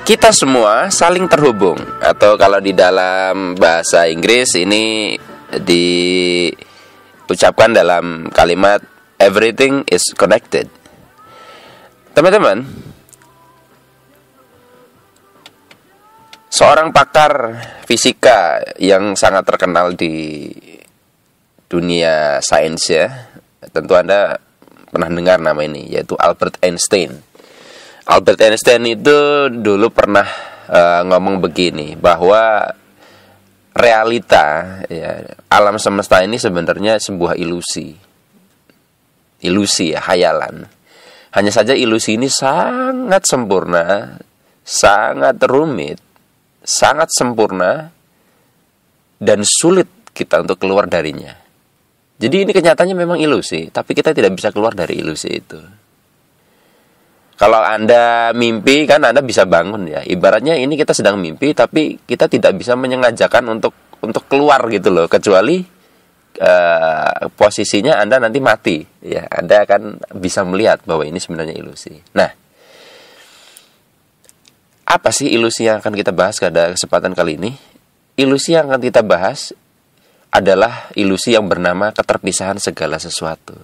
Kita semua saling terhubung, atau kalau di dalam bahasa Inggris ini diucapkan dalam kalimat everything is connected. Teman-teman, seorang pakar fisika yang sangat terkenal di dunia sains ya, tentu Anda pernah dengar nama ini, yaitu Albert Einstein. Albert Einstein itu dulu pernah ngomong begini, bahwa realita ya, alam semesta ini sebenarnya sebuah ilusi ya, khayalan. Hanya saja ilusi ini sangat sempurna, sangat rumit, sangat sempurna, dan sulit kita untuk keluar darinya. Jadi ini kenyataannya memang ilusi, tapi kita tidak bisa keluar dari ilusi itu. Kalau Anda mimpi kan Anda bisa bangun ya. Ibaratnya ini kita sedang mimpi, tapi kita tidak bisa menyengajakan untuk keluar gitu loh, kecuali posisinya Anda nanti mati ya. Anda akan bisa melihat bahwa ini sebenarnya ilusi. Nah, apa sih ilusi yang akan kita bahas pada kesempatan kali ini? Ilusi yang akan kita bahas adalah ilusi yang bernama keterpisahan segala sesuatu.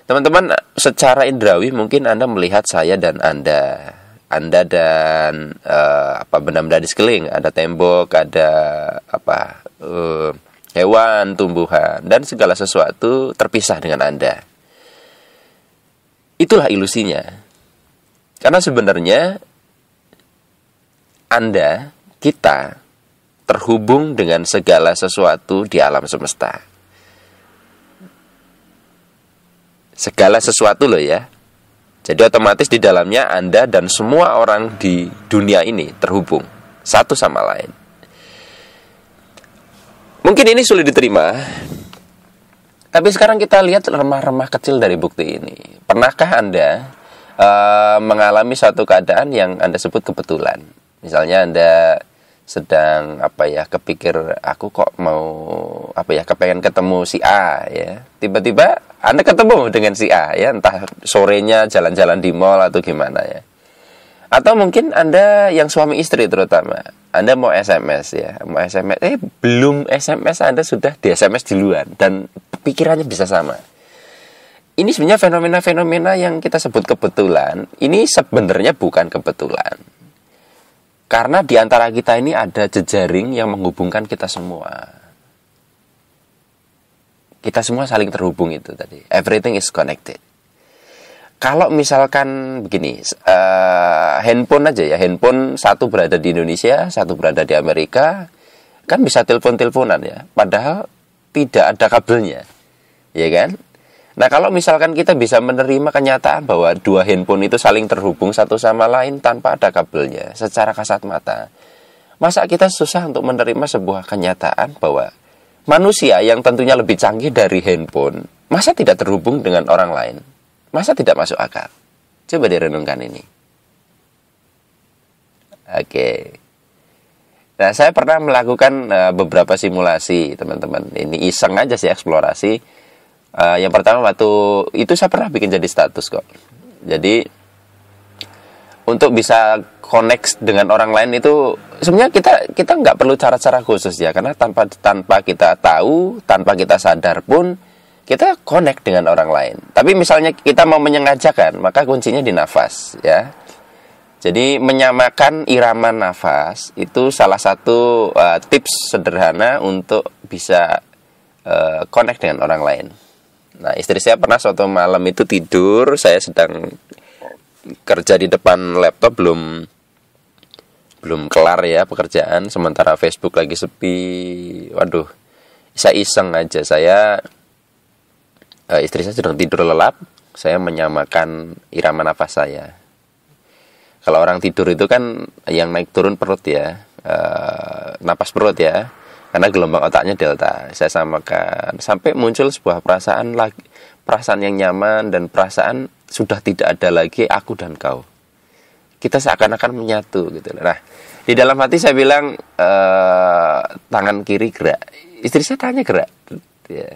Teman-teman, secara indrawi mungkin Anda melihat saya dan Anda dan benda-benda di sekeliling, ada tembok, ada hewan, tumbuhan, dan segala sesuatu terpisah dengan Anda. Itulah ilusinya. Karena sebenarnya Anda, kita terhubung dengan segala sesuatu di alam semesta. Segala sesuatu loh ya. Jadi otomatis di dalamnya Anda dan semua orang di dunia ini terhubung satu sama lain. Mungkin ini sulit diterima, tapi sekarang kita lihat remah-remah kecil dari bukti ini. Pernahkah Anda mengalami suatu keadaan yang Anda sebut kebetulan? Misalnya Anda sedang kepikir, aku kok mau kepengen ketemu si A ya. Tiba-tiba Anda ketemu dengan si A ya, entah sorenya jalan-jalan di mall atau gimana ya. Atau mungkin Anda yang suami istri terutama, Anda mau SMS ya, belum SMS Anda sudah di SMS duluan dan pikirannya bisa sama. Ini sebenarnya fenomena-fenomena yang kita sebut kebetulan, ini sebenarnya bukan kebetulan. Karena di antara kita ini ada jejaring yang menghubungkan kita semua. Kita semua saling terhubung itu tadi. Everything is connected. Kalau misalkan begini, handphone aja ya. Handphone satu berada di Indonesia, satu berada di Amerika. Kan bisa telepon-teleponan ya. Padahal tidak ada kabelnya. Ya kan? Nah, kalau misalkan kita bisa menerima kenyataan bahwa dua handphone itu saling terhubung satu sama lain tanpa ada kabelnya, secara kasat mata, masa kita susah untuk menerima sebuah kenyataan bahwa manusia yang tentunya lebih canggih dari handphone, masa tidak terhubung dengan orang lain? Masa tidak masuk akal? Coba direnungkan ini. Oke. Nah, saya pernah melakukan beberapa simulasi, teman-teman. Ini iseng aja sih, eksplorasi. Yang pertama waktu itu saya pernah bikin jadi status kok. Jadi untuk bisa connect dengan orang lain itu sebenarnya kita nggak perlu cara-cara khusus ya, karena tanpa kita tahu, tanpa kita sadar pun kita connect dengan orang lain. Tapi misalnya kita mau menyengajakan, maka kuncinya di nafas ya. Jadi menyamakan irama nafas itu salah satu tips sederhana untuk bisa connect dengan orang lain. Nah, istri saya pernah suatu malam itu tidur, saya sedang kerja di depan laptop, belum kelar ya pekerjaan, sementara Facebook lagi sepi. Waduh, saya iseng aja, istri saya sedang tidur lelap, saya menyamakan irama nafas saya. Kalau orang tidur itu kan yang naik turun perut ya, napas perut ya. Karena gelombang otaknya delta. Saya samakan sampai muncul sebuah perasaan yang nyaman, dan perasaan sudah tidak ada lagi aku dan kau. Kita seakan-akan menyatu gitu. Nah, di dalam hati saya bilang tangan kiri gerak. Istri saya tanya gerak. Ya,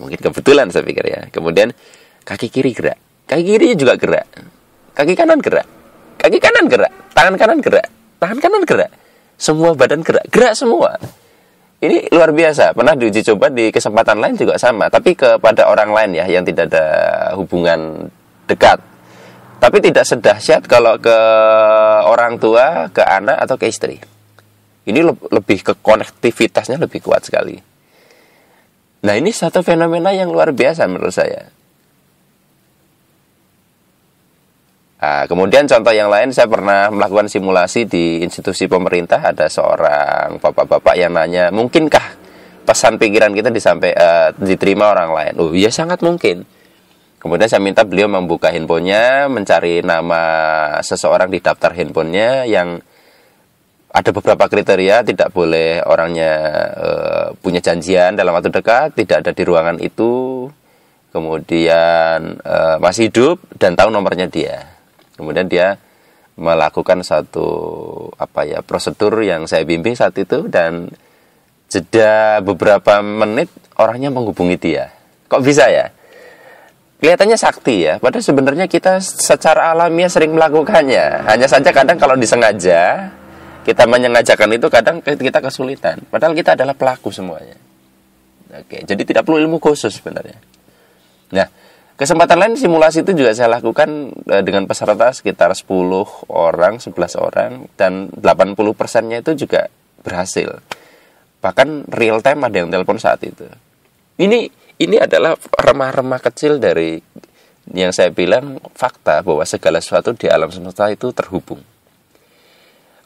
mungkin kebetulan saya pikir ya. Kemudian kaki kiri gerak. Kaki kirinya juga gerak. Kaki kanan gerak. Kaki kanan gerak, tangan kanan gerak, tangan kanan gerak, semua badan gerak, gerak semua. Ini luar biasa. Pernah diuji coba di kesempatan lain juga sama, tapi kepada orang lain ya, yang tidak ada hubungan dekat. Tapi tidak sedahsyat kalau ke orang tua, ke anak atau ke istri. Ini lebih ke konektivitasnya lebih kuat sekali. Nah, ini satu fenomena yang luar biasa menurut saya. Nah, kemudian contoh yang lain, saya pernah melakukan simulasi di institusi pemerintah. Ada seorang bapak-bapak yang nanya, mungkinkah pesan pikiran kita diterima orang lain? Oh iya, sangat mungkin. Kemudian saya minta beliau membuka handphonenya, mencari nama seseorang di daftar handphonenya yang ada beberapa kriteria. Tidak boleh orangnya punya janjian dalam waktu dekat, tidak ada di ruangan itu, kemudian masih hidup dan tahu nomornya dia. Kemudian dia melakukan satu prosedur yang saya bimbing saat itu, dan jeda beberapa menit orangnya menghubungi dia. Kok bisa ya? Kelihatannya sakti ya, padahal sebenarnya kita secara alamiah sering melakukannya. Hanya saja kadang kalau disengaja, kita menyengajakan itu kadang kita kesulitan. Padahal kita adalah pelaku semuanya. Oke, jadi tidak perlu ilmu khusus sebenarnya. Nah, kesempatan lain simulasi itu juga saya lakukan dengan peserta sekitar 10 orang, 11 orang, dan 80%-nya itu juga berhasil. Bahkan real time ada yang telepon saat itu. Ini adalah remah-remah kecil dari yang saya bilang fakta bahwa segala sesuatu di alam semesta itu terhubung.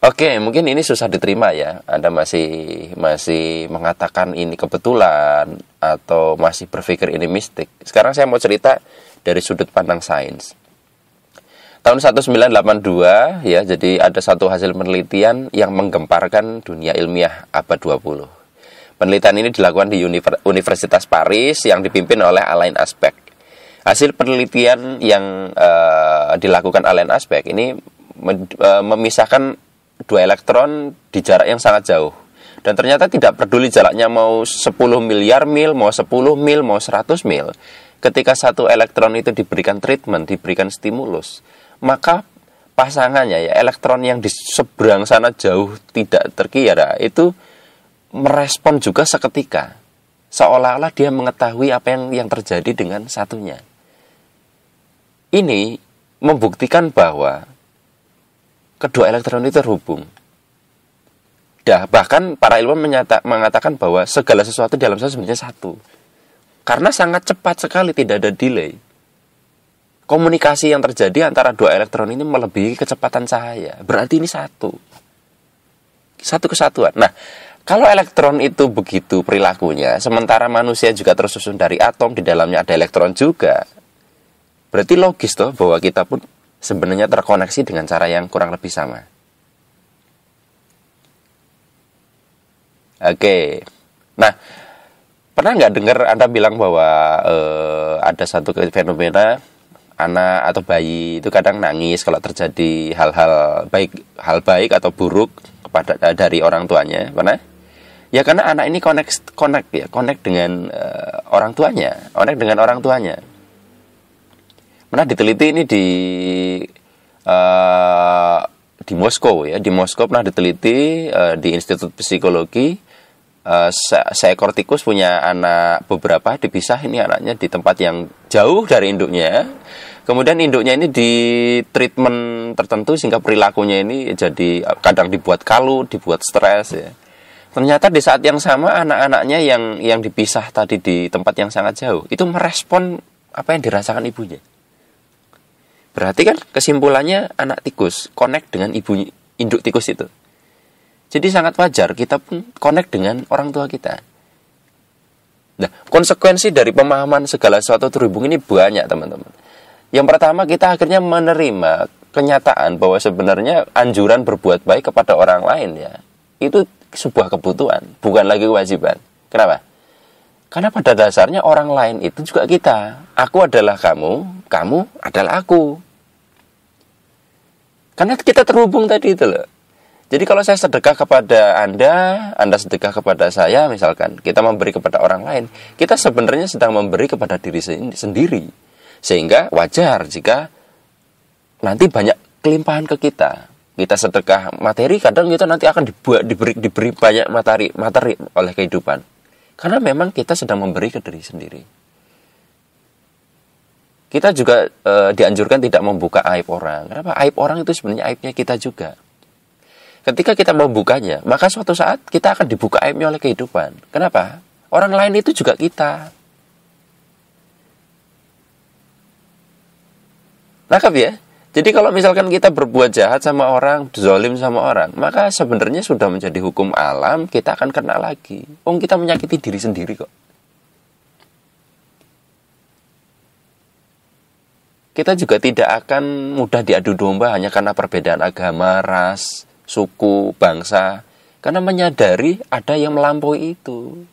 Oke, mungkin ini susah diterima ya. Anda masih mengatakan ini kebetulan atau masih berpikir ini mistik. Sekarang saya mau cerita dari sudut pandang sains. Tahun 1982 ya, jadi ada satu hasil penelitian yang menggemparkan dunia ilmiah abad 20. Penelitian ini dilakukan di Universitas Paris yang dipimpin oleh Alain Aspect. Hasil penelitian yang dilakukan Alain Aspect ini memisahkan dua elektron di jarak yang sangat jauh. Dan ternyata tidak peduli jaraknya mau 10 miliar mil, mau 10 mil, mau 100 mil. Ketika satu elektron itu diberikan treatment, diberikan stimulus, maka pasangannya ya, elektron yang di seberang sana jauh tidak terkira itu merespon juga seketika, seolah-olah dia mengetahui apa yang terjadi dengan satunya. Ini membuktikan bahwa kedua elektron itu terhubung. Bahkan para ilmuwan mengatakan bahwa segala sesuatu di alam semesta sebenarnya satu, karena sangat cepat sekali, tidak ada delay. Komunikasi yang terjadi antara dua elektron ini melebihi kecepatan cahaya. Berarti ini satu kesatuan. Nah, kalau elektron itu begitu perilakunya, sementara manusia juga tersusun dari atom, di dalamnya ada elektron juga, berarti logis toh bahwa kita pun sebenarnya terkoneksi dengan cara yang kurang lebih sama. Oke. Nah, pernah nggak dengar Anda bilang bahwa ada satu fenomena anak atau bayi itu kadang nangis kalau terjadi hal baik atau buruk dari orang tuanya? Pernah? Ya karena anak ini connect dengan orang tuanya, Pernah diteliti ini di Moskow ya, di Moskow pernah diteliti di Institut Psikologi. Seekor tikus punya anak beberapa, dipisah ini anaknya di tempat yang jauh dari induknya. Kemudian induknya ini di treatment tertentu sehingga perilakunya ini jadi kadang dibuat kalut, dibuat stres ya. Ternyata di saat yang sama anak-anaknya yang dipisah tadi di tempat yang sangat jauh itu merespon apa yang dirasakan ibunya. Berarti kan kesimpulannya anak tikus connect dengan induk tikus itu. Jadi sangat wajar kita pun connect dengan orang tua kita. Nah, konsekuensi dari pemahaman segala sesuatu terhubung ini banyak, teman-teman. Yang pertama, kita akhirnya menerima kenyataan bahwa sebenarnya anjuran berbuat baik kepada orang lain ya, itu sebuah kebutuhan, bukan lagi kewajiban. Kenapa? Karena pada dasarnya orang lain itu juga kita. Aku adalah kamu, kamu adalah aku. Karena kita terhubung tadi itu loh. Jadi kalau saya sedekah kepada Anda sedekah kepada saya, misalkan kita memberi kepada orang lain, kita sebenarnya sedang memberi kepada diri sendiri. Sehingga wajar jika nanti banyak kelimpahan ke kita. Kita sedekah materi, kadang kita nanti akan diberi banyak materi oleh kehidupan. Karena memang kita sedang memberi ke diri sendiri. Kita juga dianjurkan tidak membuka aib orang. Kenapa? Aib orang itu sebenarnya aibnya kita juga. Ketika kita membukanya, maka suatu saat kita akan dibuka aibnya oleh kehidupan. Kenapa? Orang lain itu juga kita. Nangkap ya? Jadi kalau misalkan kita berbuat jahat sama orang, zalim sama orang, maka sebenarnya sudah menjadi hukum alam, kita akan kena lagi. Kita menyakiti diri sendiri kok. Kita juga tidak akan mudah diadu domba hanya karena perbedaan agama, ras, suku, bangsa. Karena menyadari ada yang melampaui itu.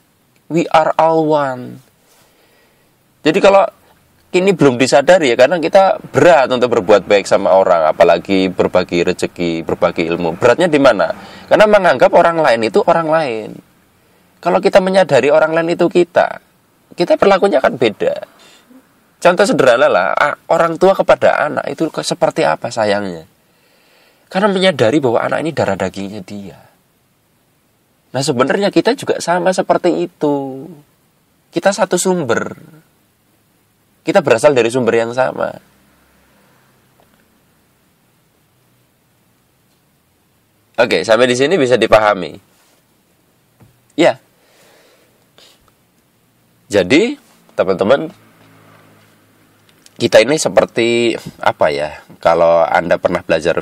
We are all one. Jadi kalau ini belum disadari ya, karena kita berat untuk berbuat baik sama orang, apalagi berbagi rezeki, berbagi ilmu. Beratnya di mana? Karena menganggap orang lain itu orang lain. Kalau kita menyadari orang lain itu kita perlakunya akan beda. Contoh sederhana lah, orang tua kepada anak itu seperti apa sayangnya. Karena menyadari bahwa anak ini darah dagingnya dia. Nah sebenarnya kita juga sama seperti itu. Kita satu sumber. Kita berasal dari sumber yang sama. Oke, sampai di sini bisa dipahami. Ya. Jadi, teman-teman, kita ini seperti apa ya? Kalau Anda pernah belajar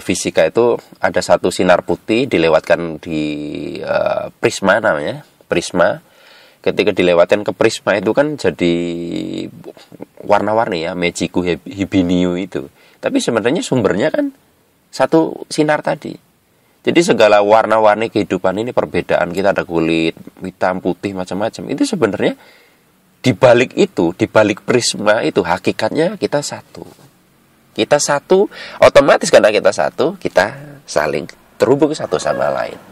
fisika itu ada satu sinar putih dilewatkan di prisma namanya, prisma. Ketika dilewatkan ke prisma itu kan jadi warna-warni ya, Mejiku Hibiniu itu. Tapi sebenarnya sumbernya kan satu sinar tadi. Jadi segala warna-warni kehidupan ini, perbedaan kita, ada kulit hitam, putih, macam-macam. Itu sebenarnya di balik itu, di balik prisma itu hakikatnya kita satu. Kita satu, otomatis karena kita satu, kita saling terhubung satu sama lain.